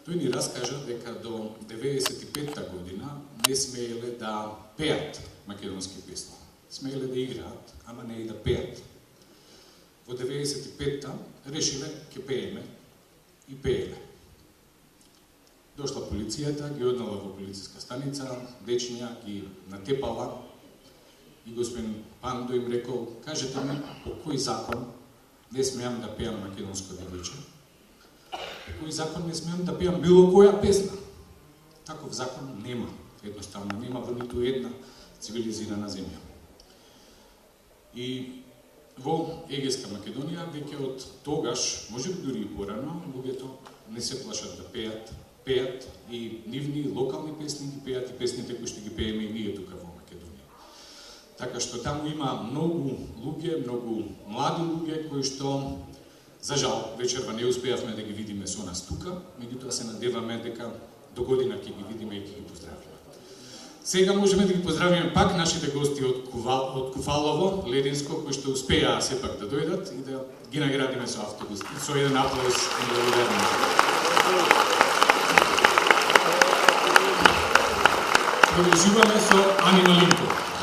Тој ни раскажа дека до 95-та година не смееле да пеат македонски песни. Смееле да играат, ама не и да пеат. Во 95-та решиле ќе пееме и пееле. Дошла полицијата, ги однала во полициска станица, дечиња ги натепала и господин Пандо им рекол, кажете ми по кој закон не смеам да пеам македонско девојче, по кој закон не смеам да пеам било која песна. Таков закон нема, едноставно нема во ниту една цивилизирана земја. И во Егејска Македонија, веќе од тогаш, може би дури и порано, луѓето не се плашат да пеат и нивни локални песни ги пеат и песните кои што ги пееме и ние тука во Македонија. Така што таму има многу луѓе, многу млади луѓе кои што, за жал, вечерва не успеавме да ги видиме со нас тука, меѓутоа се надеваме дека до година ќе ги видиме и ќе ги поздравиме. Сега можеме да ги поздравиме пак нашите гости од Куфалово, Лединско, кои што успеа сепак да дојдат и да ги наградиме со автобус, со еден аплауз и благодарност. Продолжуваме со Ани Малинков.